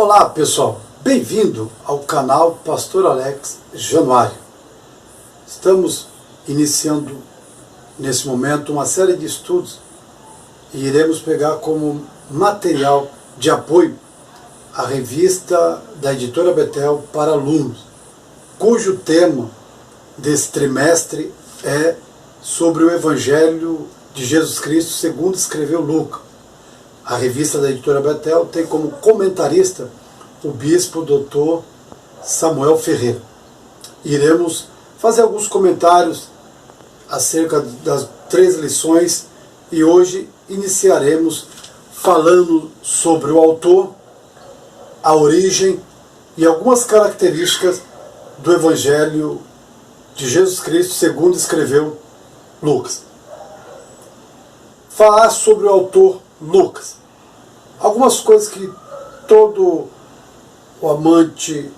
Olá pessoal, bem-vindo ao canal Pastor Alex Januário. Estamos iniciando nesse momento uma série de estudos e iremos pegar como material de apoio a revista da editora Betel para alunos, cujo tema desse trimestre é sobre o Evangelho de Jesus Cristo segundo escreveu Lucas. A revista da editora Betel tem como comentarista o bispo Dr. Samuel Ferreira. Iremos fazer alguns comentários acerca das 3 lições e hoje iniciaremos falando sobre o autor, a origem e algumas características do Evangelho de Jesus Cristo segundo escreveu Lucas. Falar sobre o autor Lucas. Algumas coisas que todo o amante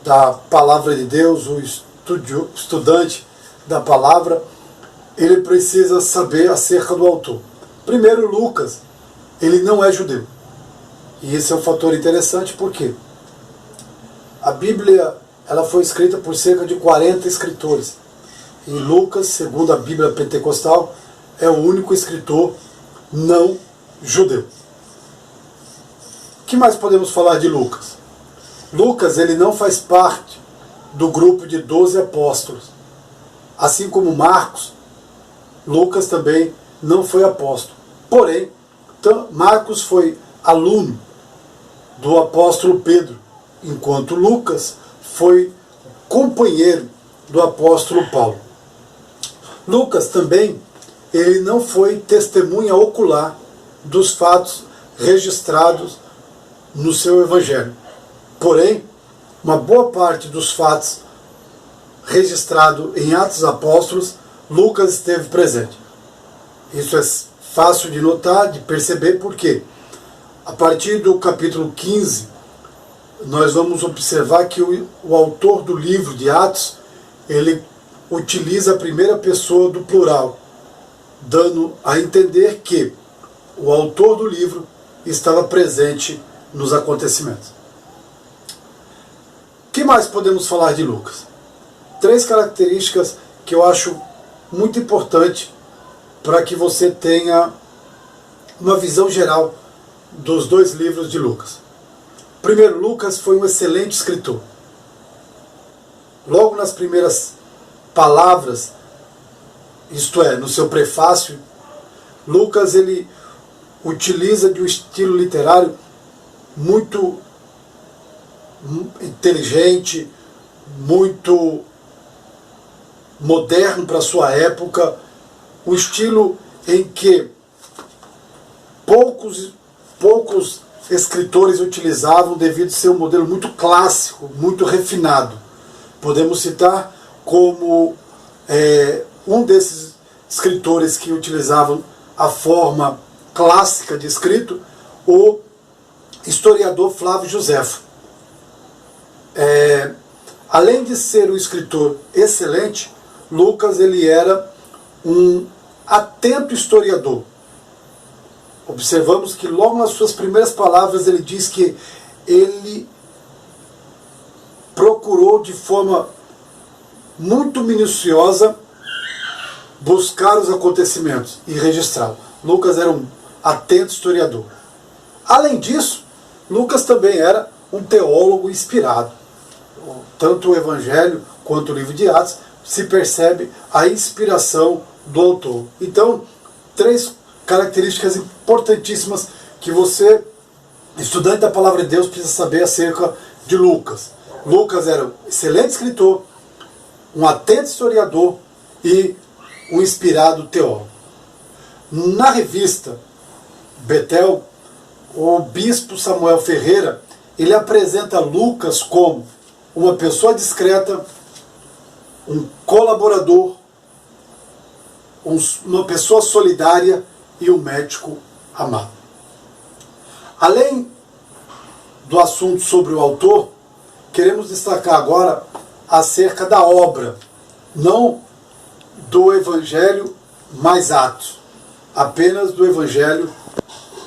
da palavra de Deus, o estudante da palavra, ele precisa saber acerca do autor. Primeiro, Lucas, ele não é judeu. E esse é um fator interessante porque a Bíblia ela foi escrita por cerca de 40 escritores. E Lucas, segundo a Bíblia Pentecostal, é o único escritor não judeu. O que mais podemos falar de Lucas? Lucas ele não faz parte do grupo de 12 apóstolos. Assim como Marcos, Lucas também não foi apóstolo. Porém, Marcos foi aluno do apóstolo Pedro, enquanto Lucas foi companheiro do apóstolo Paulo. Lucas também ele não foi testemunha ocular dos fatos registrados no seu evangelho. Porém, uma boa parte dos fatos registrados em Atos dos Apóstolos, Lucas esteve presente. Isso é fácil de notar, de perceber, porque a partir do capítulo 15, nós vamos observar que o autor do livro de Atos, ele utiliza a primeira pessoa do plural, dando a entender que o autor do livro estava presente nos acontecimentos. O que mais podemos falar de Lucas? 3 características que eu acho muito importante para que você tenha uma visão geral dos 2 livros de Lucas. Primeiro, Lucas foi um excelente escritor. Logo nas primeiras palavras, isto é, no seu prefácio, Lucas ele utiliza de um estilo literário muito inteligente, muito moderno para sua época, um estilo em que poucos escritores utilizavam devido ser um modelo muito clássico, muito refinado. Podemos citar como um desses escritores que utilizavam a forma clássica de escrito, o historiador Flávio Joséfo. Além de ser um escritor excelente, Lucas ele era um atento historiador. Observamos que logo nas suas primeiras palavras ele diz que ele procurou de forma muito minuciosa buscar os acontecimentos e registrá-los. Lucas era um atento historiador. Além disso, Lucas também era um teólogo inspirado. Tanto o Evangelho quanto o livro de Atos se percebe a inspiração do autor. Então, 3 características importantíssimas que você, estudante da Palavra de Deus, precisa saber acerca de Lucas. Lucas era um excelente escritor, um atento historiador e um inspirado teólogo. Na revista Betel, o bispo Samuel Ferreira, ele apresenta Lucas como uma pessoa discreta, um colaborador, uma pessoa solidária e um médico amado. Além do assunto sobre o autor, queremos destacar agora acerca da obra, não do Evangelho mais Atos, apenas do Evangelho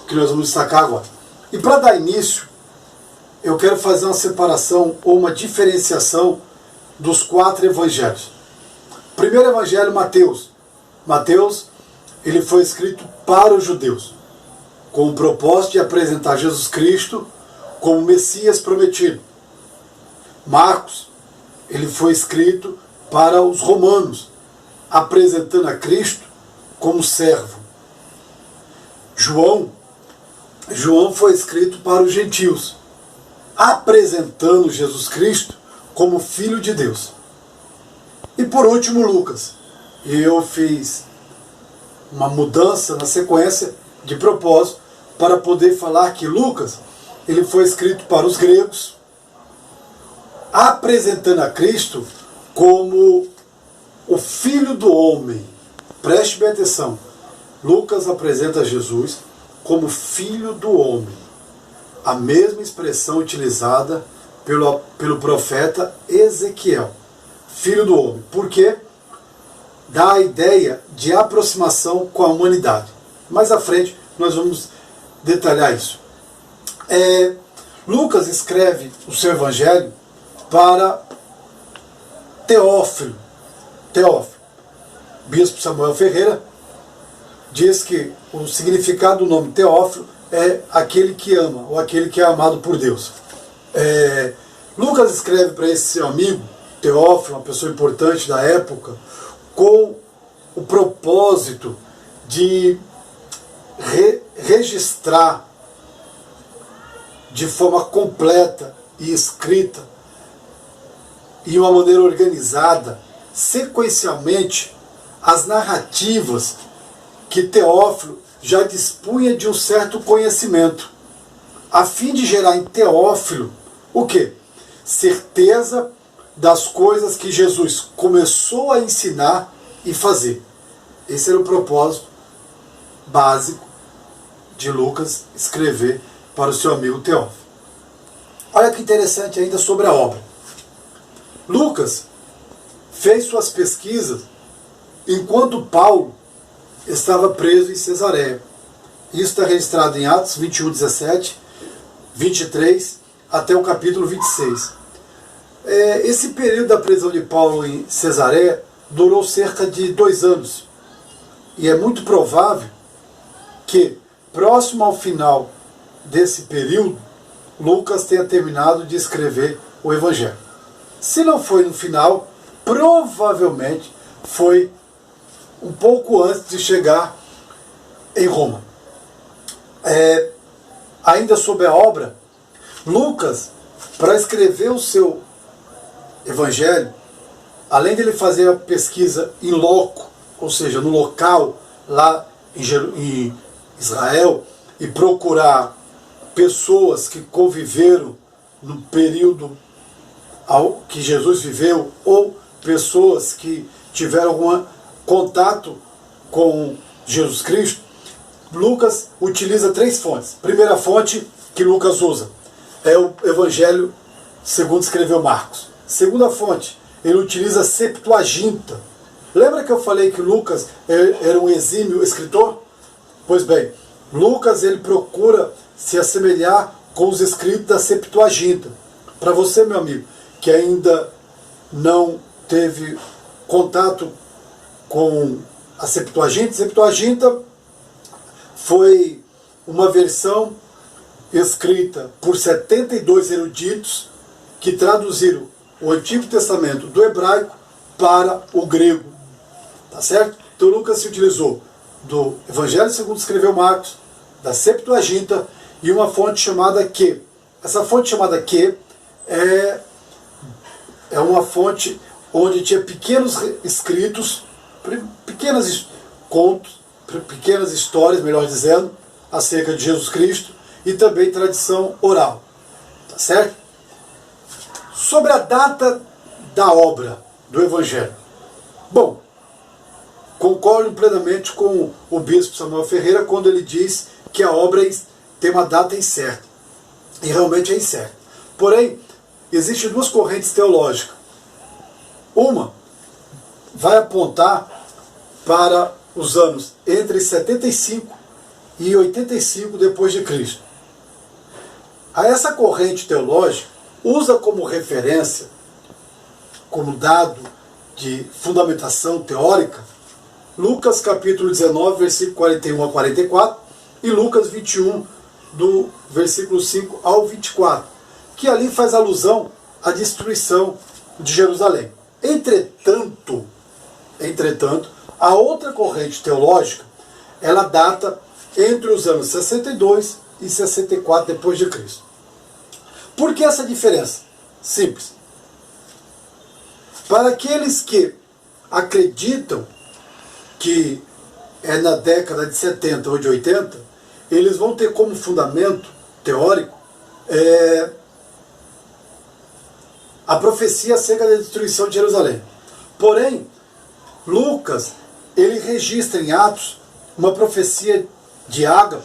que nós vamos destacar agora. E para dar início eu quero fazer uma separação ou uma diferenciação dos 4 evangelhos. O primeiro evangelho, Mateus. Mateus, ele foi escrito para os judeus, com o propósito de apresentar Jesus Cristo como Messias prometido. Marcos, ele foi escrito para os romanos, apresentando a Cristo como servo. João foi escrito para os gentios, apresentando Jesus Cristo como Filho de Deus. E por último, Lucas. E eu fiz uma mudança na sequência de propósito para poder falar que Lucas, ele foi escrito para os gregos, apresentando a Cristo como o Filho do homem. Preste bem atenção. Lucas apresenta Jesus como Filho do homem. A mesma expressão utilizada pelo profeta Ezequiel. Filho do homem. Por quê? Dá a ideia de aproximação com a humanidade. Mais à frente nós vamos detalhar isso. Lucas escreve o seu evangelho para Teófilo. Bispo Samuel Ferreira diz que o significado do nome Teófilo é aquele que ama, ou aquele que é amado por Deus. Lucas escreve para esse seu amigo, Teófilo, uma pessoa importante da época, com o propósito de registrar de forma completa e escrita, e de uma maneira organizada, sequencialmente, as narrativas que Teófilo já dispunha de um certo conhecimento, a fim de gerar em Teófilo o quê? Certeza das coisas que Jesus começou a ensinar e fazer. Esse era o propósito básico de Lucas escrever para o seu amigo Teófilo. Olha que interessante ainda sobre a obra. Lucas fez suas pesquisas enquanto Paulo estava preso em Cesareia. Isso está registrado em Atos 21, 17, 23, até o capítulo 26. Esse período da prisão de Paulo em Cesareia durou cerca de 2 anos. E é muito provável que, próximo ao final desse período, Lucas tenha terminado de escrever o Evangelho. Se não foi no final, provavelmente foi um pouco antes de chegar em Roma. Ainda sobre a obra, Lucas, para escrever o seu Evangelho, além de ele fazer a pesquisa in loco, ou seja, no local, lá em Israel, e procurar pessoas que conviveram no período que Jesus viveu, ou pessoas que tiveram algum contato com Jesus Cristo, Lucas utiliza 3 fontes. Primeira fonte que Lucas usa é o Evangelho segundo escreveu Marcos. Segunda fonte, ele utiliza a Septuaginta. Lembra que eu falei que Lucas era um exímio escritor? Pois bem, Lucas ele procura se assemelhar com os escritos da Septuaginta. Para você, meu amigo, que ainda não teve contato com a Septuaginta foi uma versão escrita por 72 eruditos que traduziram o Antigo Testamento do hebraico para o grego. Tá certo? Então Lucas se utilizou do Evangelho segundo escreveu Marcos, da Septuaginta e uma fonte chamada Q. Essa fonte chamada Q é uma fonte onde tinha pequenos escritos, pequenos contos, pequenas histórias, melhor dizendo, acerca de Jesus Cristo e também tradição oral. Tá certo? Sobre a data da obra do Evangelho. Bom, concordo plenamente com o bispo Samuel Ferreira quando ele diz que a obra tem uma data incerta. E realmente é incerta. Porém, existem 2 correntes teológicas. Uma vai apontar para os anos entre 75 e 85 depois de Cristo. A essa corrente teológica usa como referência, como dado de fundamentação teórica, Lucas capítulo 19, versículo 41 a 44 e Lucas 21, do versículo 5 ao 24, que ali faz alusão à destruição de Jerusalém. Entretanto, a outra corrente teológica, ela data entre os anos 62 e 64 depois de Cristo. Por que essa diferença? Simples. Para aqueles que acreditam que é na década de 70 ou de 80, eles vão ter como fundamento teórico a profecia acerca da destruição de Jerusalém. Porém, Lucas, ele registra em Atos uma profecia de Ágabo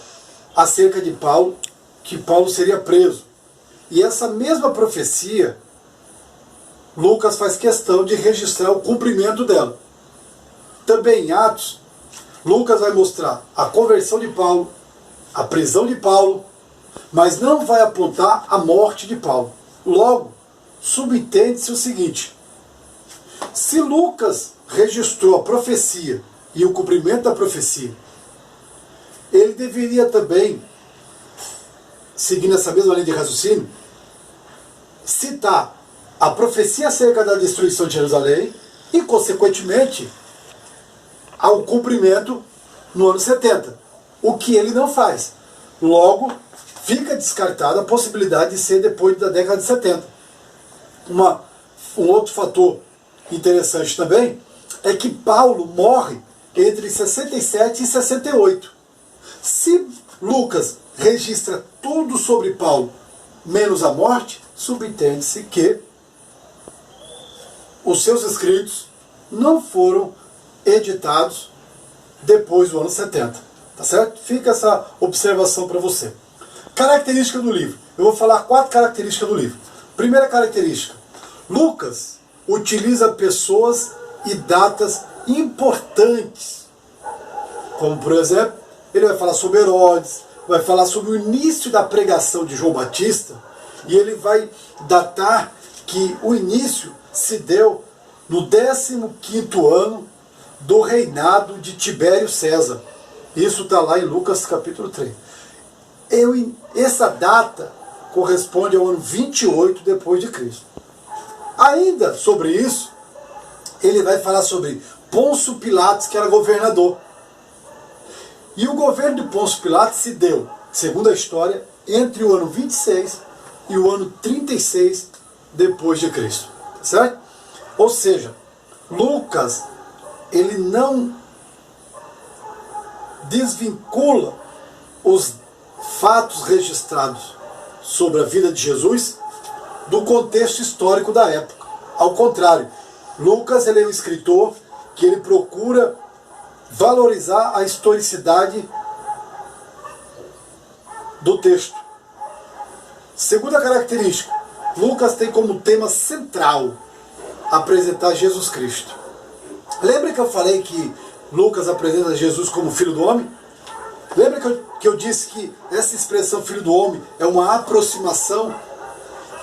acerca de Paulo, que Paulo seria preso. E essa mesma profecia, Lucas faz questão de registrar o cumprimento dela. Também em Atos, Lucas vai mostrar a conversão de Paulo, a prisão de Paulo, mas não vai apontar a morte de Paulo. Logo, subentende-se o seguinte: se Lucas registrou a profecia e o cumprimento da profecia, ele deveria também, seguindo essa mesma linha de raciocínio, citar a profecia acerca da destruição de Jerusalém e, consequentemente, ao cumprimento no ano 70, o que ele não faz. Logo, fica descartada a possibilidade de ser depois da década de 70. Um outro fator interessante também é que Paulo morre entre 67 e 68. Se Lucas registra tudo sobre Paulo, menos a morte, subentende-se que os seus escritos não foram editados depois do ano 70. Tá certo? Fica essa observação para você. Característica do livro. Eu vou falar 4 características do livro. Primeira característica: Lucas utiliza pessoas e datas importantes. Como, por exemplo, ele vai falar sobre Herodes, vai falar sobre o início da pregação de João Batista, e ele vai datar que o início se deu no 15º ano do reinado de Tibério César. Isso está lá em Lucas capítulo 3. Essa data corresponde ao ano 28 depois de Cristo. Ainda sobre isso, ele vai falar sobre Pôncio Pilatos, que era governador. E o governo de Pôncio Pilatos se deu, segundo a história, entre o ano 26 e o ano 36 depois de Cristo. Certo? Ou seja, Lucas, ele não desvincula os fatos registrados sobre a vida de Jesus do contexto histórico da época. Ao contrário, Lucas, ele é um escritor que ele procura valorizar a historicidade do texto. Segunda característica: Lucas tem como tema central apresentar Jesus Cristo. Lembra que eu falei que Lucas apresenta Jesus como Filho do Homem? Lembra que eu disse que essa expressão Filho do Homem é uma aproximação?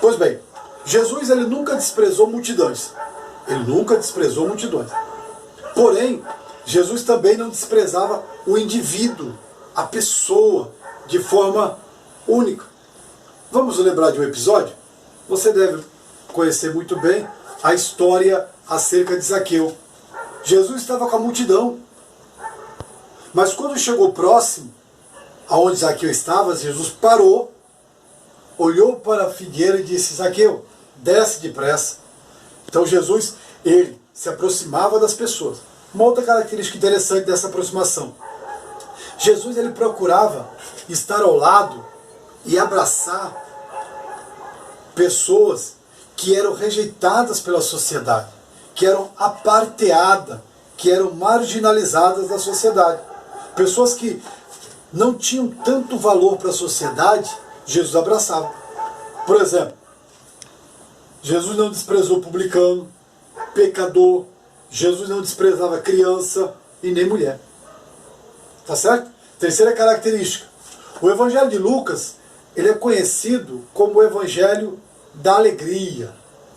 Pois bem, Jesus, ele nunca desprezou multidões. Ele nunca desprezou multidões. Porém, Jesus também não desprezava o indivíduo, a pessoa, de forma única. Vamos lembrar de um episódio? Você deve conhecer muito bem a história acerca de Zaqueu. Jesus estava com a multidão, mas quando chegou próximo aonde Zaqueu estava, Jesus parou, olhou para a figueira e disse: Zaqueu, desce depressa. Então Jesus, ele se aproximava das pessoas. Uma outra característica interessante dessa aproximação: Jesus, ele procurava estar ao lado e abraçar pessoas que eram rejeitadas pela sociedade, que eram aparteadas, que eram marginalizadas da sociedade. Pessoas que não tinham tanto valor para a sociedade, Jesus abraçava. Por exemplo, Jesus não desprezou publicano, pecador. Jesus não desprezava criança e nem mulher. Tá certo? Terceira característica: o Evangelho de Lucas, ele é conhecido como o Evangelho da Alegria.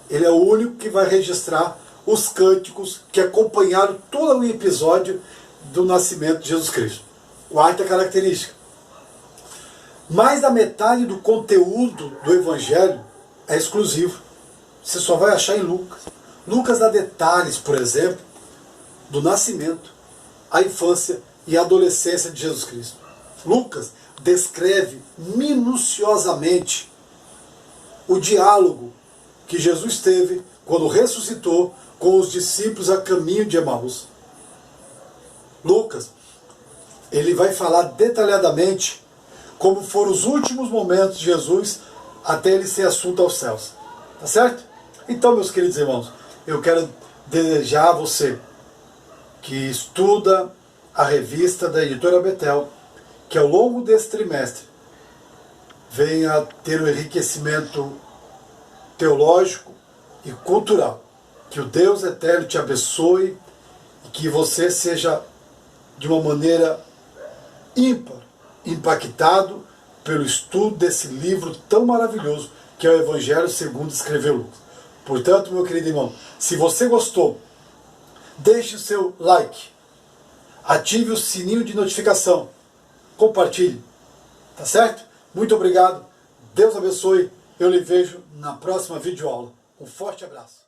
Ele é o único que vai registrar os cânticos que acompanharam todo o episódio do nascimento de Jesus Cristo. Quarta característica. Mais da metade do conteúdo do Evangelho é exclusivo. Você só vai achar em Lucas. Lucas dá detalhes, por exemplo, do nascimento, a infância e a adolescência de Jesus Cristo. Lucas descreve minuciosamente o diálogo que Jesus teve quando ressuscitou com os discípulos a caminho de Emaús. Lucas, ele vai falar detalhadamente como foram os últimos momentos de Jesus até ele ser assunto aos céus. Tá certo? Então, meus queridos irmãos, eu quero desejar a você que estuda a revista da editora Betel, que ao longo desse trimestre venha ter um enriquecimento teológico e cultural. Que o Deus eterno te abençoe e que você seja de uma maneira ímpar, impactado pelo estudo desse livro tão maravilhoso que é o Evangelho segundo escreveu Lucas. Portanto, meu querido irmão, se você gostou, deixe o seu like, ative o sininho de notificação, compartilhe, tá certo? Muito obrigado, Deus abençoe, eu lhe vejo na próxima videoaula. Um forte abraço.